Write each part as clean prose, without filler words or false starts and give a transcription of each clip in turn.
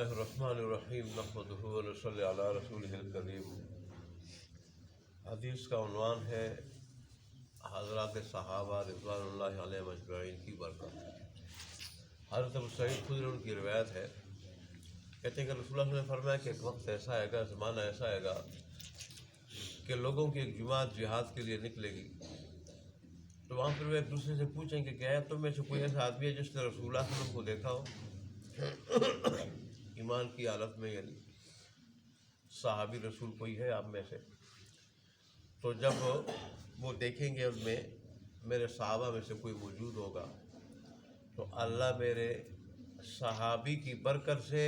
اللہ الرحمن الرحیم نحمدہ ونصلی علی رسولہ الکریم۔ حدیث کا عنوان ہے حضرات صحابہ رضوان اللہ علیہم اجمعین کی برکت۔ حضرت ابو سعید خدری ان کی روایت ہے، کہتے ہیں کہ رسول اللہ صلی اللہ علیہ وسلم نے فرمایا کہ ایک وقت ایسا آئے گا، زمانہ ایسا آئے گا کہ لوگوں کی ایک جماعت جہاد کے لیے نکلے گی، تو وہاں پھر وہ ایک دوسرے سے پوچھیں کہ کیا ہے تم میں سے کوئی ایسا آدمی ہے جس نے رسول اللہ صلی اللہ علیہ وسلم کو دیکھا ہو ایمان کی حالت میں، یعنی صحابی رسول کوئی ہے آپ میں سے؟ تو جب وہ دیکھیں گے ان میں میرے صحابہ میں سے کوئی موجود ہوگا تو اللہ میرے صحابی کی برکت سے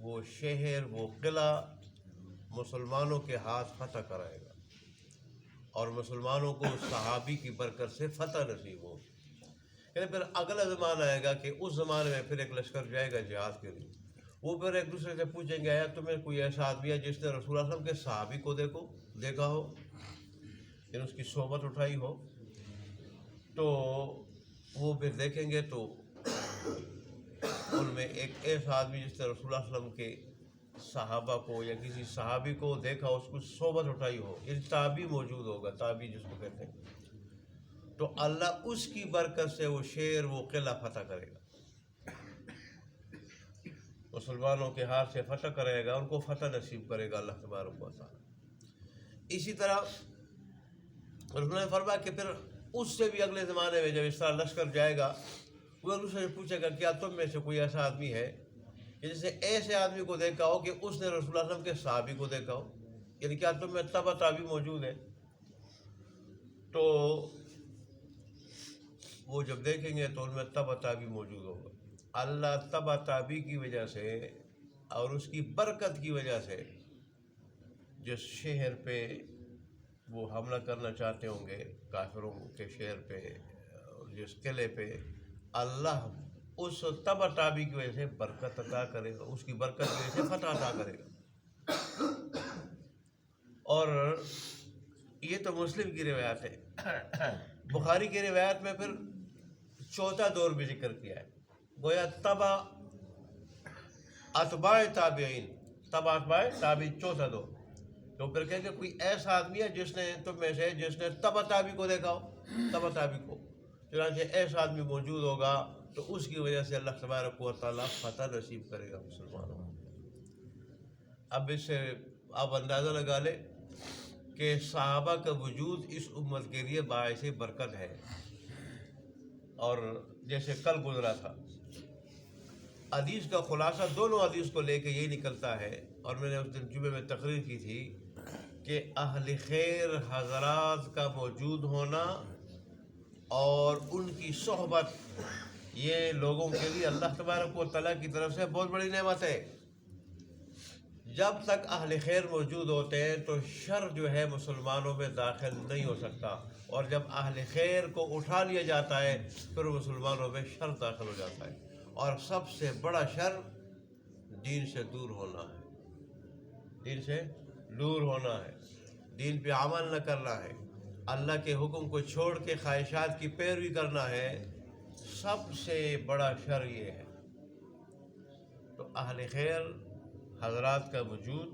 وہ شہر وہ قلعہ مسلمانوں کے ہاتھ فتح کرائے گا، اور مسلمانوں کو صحابی کی برکت سے فتح نصیب ہو۔ یعنی پھر اگلا زمانہ آئے گا کہ اس زمانے میں پھر ایک لشکر جائے گا جہاد کے لیے، وہ پھر ایک دوسرے سے پوچھیں گے آیا تمہیں کوئی ایسا آدمی ہے جس نے رسول اللہ صلی اللہ علیہ وسلم کے صحابی کو دیکھا ہو، یعنی اس کی صحبت اٹھائی ہو؟ تو وہ پھر دیکھیں گے تو ان میں ایک ایسا آدمی جس نے رسول اللہ صلی اللہ علیہ وسلم کے صحابہ کو یا کسی صحابی کو دیکھا ہو، اس کو صحبت اٹھائی ہو، یعنی تابعی موجود ہوگا، تابعی جس کو کہتے ہیں، تو اللہ اس کی برکت سے وہ شہر وہ قلعہ فتح کرے گا، مسلمانوں کے ہاتھ سے فتح کرے گا، ان کو فتح نصیب کرے گا اللہ تبارک و تعالیٰ۔ اسی طرح رسول اللہ نے فرمایا کہ پھر اس سے بھی اگلے زمانے میں جب اس طرح لشکر جائے گا، وہ ایک دوسرے سے پوچھے گا کیا تم میں سے کوئی ایسا آدمی ہے کہ جس نے ایسے آدمی کو دیکھا ہو کہ اس نے رسول اللہ صلی اللہ علیہ وسلم کے صحابی کو دیکھا ہو، یعنی کیا تم میں تبع تابعی موجود ہے؟ تو وہ جب دیکھیں گے تو ان میں تبع تابعی موجود ہوگا۔ اللہ تبع تابعی کی وجہ سے اور اس کی برکت کی وجہ سے جس شہر پہ وہ حملہ کرنا چاہتے ہوں گے، کافروں کے شہر پہ، جس قلعے پہ، اللہ اس تبع تابعی کی وجہ سے برکت عطا کرے گا، اس کی برکت کی وجہ سے فتح عطا کرے گا۔ اور یہ تو مسلم کی روایت ہے۔ بخاری کی روایت میں پھر چوتھا دور بھی ذکر کیا ہے، گویا تبع اتباع تابعین، تبع اتباع تابعین چوتھا دور۔ تو پھر کہیں کہ کوئی ایسا آدمی ہے جس نے تم میں سے جس نے تبع تابعی کو دیکھا ہو، تبع تابعی کو، چنانچہ ایسا آدمی موجود ہوگا تو اس کی وجہ سے اللہ تبارک و تعالیٰ فتح نصیب کرے گا مسلمانوں کو۔ اب اس سے آپ اندازہ لگا لیں کہ صحابہ کا وجود اس امت کے لیے باعث برکت ہے۔ اور جیسے کل گزرا تھا، حدیث کا خلاصہ دونوں حدیث کو لے کے یہی نکلتا ہے، اور میں نے اس دن جمعے میں تقریر کی تھی کہ اہل خیر حضرات کا موجود ہونا اور ان کی صحبت یہ لوگوں کے لیے اللہ تبارک و تعالیٰ کی طرف سے بہت بڑی نعمت ہے۔ جب تک اہل خیر موجود ہوتے ہیں تو شر جو ہے مسلمانوں میں داخل نہیں ہو سکتا، اور جب اہل خیر کو اٹھا لیا جاتا ہے پھر مسلمانوں میں شر داخل ہو جاتا ہے، اور سب سے بڑا شر دین سے دور ہونا ہے، دین سے دور ہونا ہے، دین پہ عمل نہ کرنا ہے، اللہ کے حکم کو چھوڑ کے خواہشات کی پیروی کرنا ہے، سب سے بڑا شر یہ ہے۔ تو اہل خیر حضرات کا وجود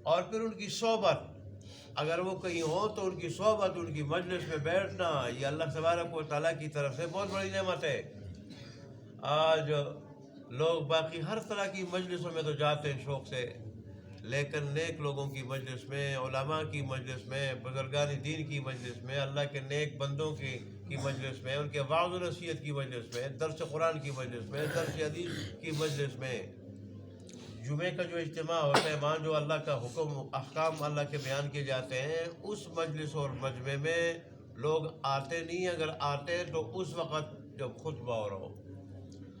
اور پھر ان کی صحبت، اگر وہ کہیں ہوں تو ان کی صحبت، ان کی مجلس میں بیٹھنا، یہ اللہ تبارک و تعالیٰ کی طرف سے بہت بڑی نعمت ہے۔ آج لوگ باقی ہر طرح کی مجلسوں میں تو جاتے ہیں شوق سے، لیکن نیک لوگوں کی مجلس میں، علماء کی مجلس میں، بزرگان دین کی مجلس میں، اللہ کے نیک بندوں کی مجلس میں، ان کے وعظ و نصیحت کی مجلس میں، درس قرآن کی مجلس میں، درس حدیث کی مجلس میں، جمعے کا جو اجتماع ہوتا ہے وہاں جو اللہ کا حکم احکام اللہ کے بیان کیے جاتے ہیں، اس مجلس اور مجمع میں لوگ آتے نہیں، اگر آتے تو اس وقت جب خطبہ ہو رہا ہو،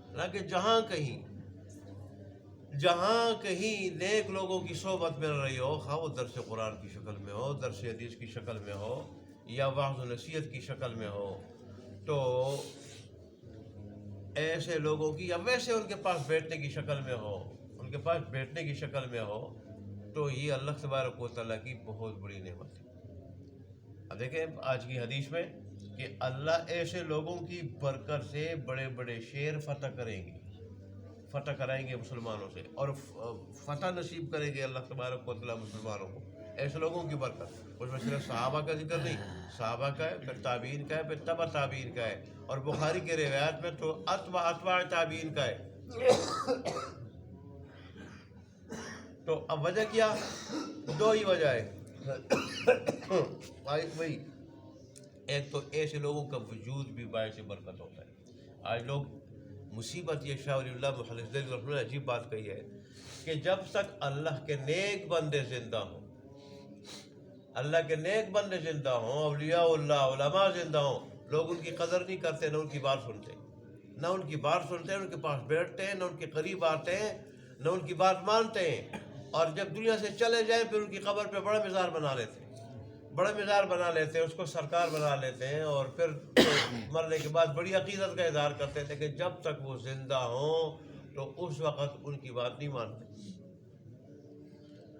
حالانکہ جہاں کہیں نیک لوگوں کی صحبت مل رہی ہو، خواہ وہ درس قرآن کی شکل میں ہو، درس حدیث کی شکل میں ہو، یا وعظ و نصیحت کی شکل میں ہو، تو ایسے لوگوں کی، یا ویسے ان کے پاس بیٹھنے کی شکل میں ہو، ان کے پاس بیٹھنے کی شکل میں ہو، تو یہ اللہ تبارک و تعالیٰ کی بہت بڑی نعمت ہے۔ اب دیکھیں آج کی حدیث میں کہ اللہ ایسے لوگوں کی برکت سے بڑے بڑے شہر فتح کریں گے، فتح کرائیں گے مسلمانوں سے اور فتح نصیب کریں گے اللہ تبارک و تعالیٰ مسلمانوں کو، ایسے لوگوں کی برکت۔ اس میں صرف صحابہ کا ذکر نہیں، صحابہ کا ہے، پھر تابعین کا ہے، پھر تبع تابعین کا ہے، اور بخاری کے روایات میں تو اتباع تابعین کا ہے۔ تو اب وجہ کیا؟ دو ہی وجہ ہے بھائی، ایک تو ایسے لوگوں کا وجود بھی باعث برکت ہوتا ہے۔ آج لوگ مصیبت یہ شاہ ولی اللہ محلِ دہلوی رحمۃ اللہ نے عجیب بات کہی ہے کہ جب تک اللہ کے نیک بندے زندہ ہوں، اللہ کے نیک بندے زندہ ہوں، اولیاء اللہ علماء زندہ ہوں، لوگ ان کی قدر نہیں کرتے، نہ ان کی بات سنتے، نہ ان کی بات سنتے ہیں، ان کے پاس بیٹھتے ہیں، نہ ان کے قریب آتے ہیں، نہ ان کی بات مانتے ہیں، اور جب دنیا سے چلے جائیں پھر ان کی قبر پہ بڑا مزار بنا لیتے ہیں، بڑا مزار بنا لیتے ہیں، اس کو سرکار بنا لیتے ہیں، اور پھر مرنے کے بعد بڑی عقیدت کا اظہار کرتے تھے کہ جب تک وہ زندہ ہوں تو اس وقت ان کی بات نہیں مانتے،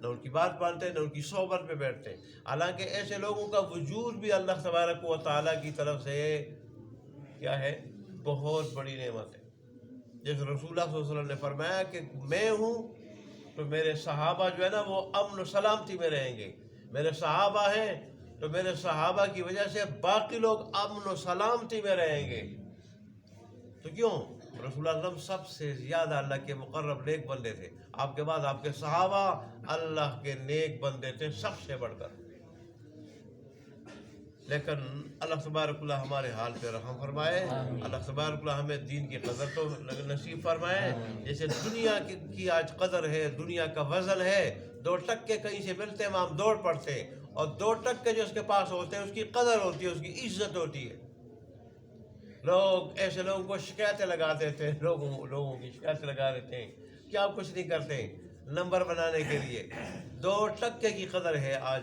نہ ان کی بات مانتے، نہ ان کی صحبت پہ بیٹھتے۔ حالانکہ ایسے لوگوں کا وجود بھی اللہ تبارک و تعالیٰ کی طرف سے کیا ہے؟ بہت بڑی نعمت ہے۔ جیسے رسول اللہ صلی اللہ علیہ وسلم نے فرمایا کہ میں ہوں تو میرے صحابہ جو ہے نا وہ امن و سلامتی میں رہیں گے، میرے صحابہ ہیں تو میرے صحابہ کی وجہ سے باقی لوگ امن و سلامتی میں رہیں گے۔ تو کیوں؟ رسول اللہ صلی اللہ علیہ وسلم سب سے زیادہ اللہ کے مقرب نیک بندے تھے، آپ کے بعد آپ کے صحابہ اللہ کے نیک بندے تھے سب سے بڑھ کر۔ لیکن اللہ تبارک اللہ ہمارے حال پہ رحم فرمائے، اللہ تبارک اللہ ہمیں دین کی قدر تو نصیب فرمائے۔ جیسے دنیا کی آج قدر ہے، دنیا کا وزن ہے، 2 ٹکے کہیں سے ملتے ہیں ہم دوڑ پڑتے ہیں، اور 2 ٹکے جو اس کے پاس ہوتے ہیں اس کی قدر ہوتی ہے، اس کی عزت ہوتی ہے۔ لوگ ایسے لوگوں کو شکایتیں لگا دیتے ہیں، لوگوں کی شکایتیں لگا دیتے ہیں کہ آپ کچھ نہیں کرتے نمبر بنانے کے لیے۔ 2 ٹکے کی قدر ہے آج،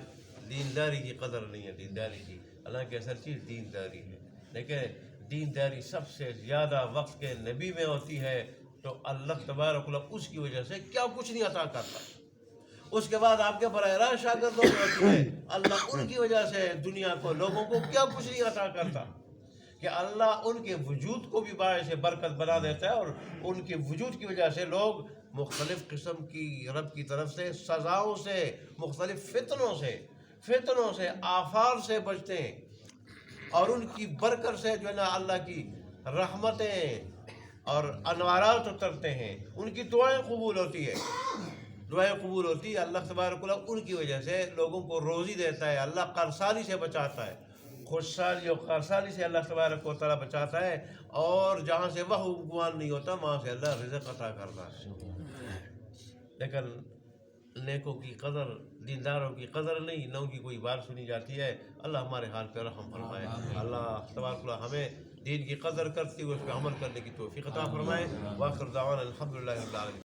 دینداری کی قدر نہیں ہے، دینداری کی۔ حالانکہ اصل چیز دینداری ہے، لیکن دینداری سب سے زیادہ وقت کے نبی میں ہوتی ہے، تو اللہ تبارک اللہ اس کی وجہ سے کیا کچھ نہیں عطا کرتا۔ اس کے بعد آپ کے براہ راست شاگردوں میں ہوتی ہے، اللہ ان کی وجہ سے دنیا کو، لوگوں کو کیا کچھ نہیں عطا کرتا، کہ اللہ ان کے وجود کو بھی باعث برکت بنا دیتا ہے، اور ان کے وجود کی وجہ سے لوگ مختلف قسم کی رب کی طرف سے سزاؤں سے، مختلف فتنوں سے آفات سے بچتے ہیں، اور ان کی برکت سے جو ہے نا اللہ کی رحمتیں اور انوارات اترتے ہیں، ان کی دعائیں قبول ہوتی ہے، اللہ تبارک اللہ ان کی وجہ سے لوگوں کو روزی دیتا ہے، اللہ قرضالی سے بچاتا ہے، خودسالی اور قرضالی سے اللہ تبارک و تعالیٰ بچاتا ہے، اور جہاں سے وہ گمان نہیں ہوتا وہاں سے اللہ رزق عطا کرتا ہے۔ لیکن نیکوں کی قدر، دینداروں کی قدر نہیں، نہ ان کی کوئی بات سنی جاتی ہے۔ اللہ ہمارے حال پہ رحم فرمائے، اللہ تبارک اللہ ہمیں دین کی قدر کرتے ہوئے اس پہ عمل کرنے کی توفیق عطا فرمائے۔ وآخر دعوانا الحمدللہ رب العالمین۔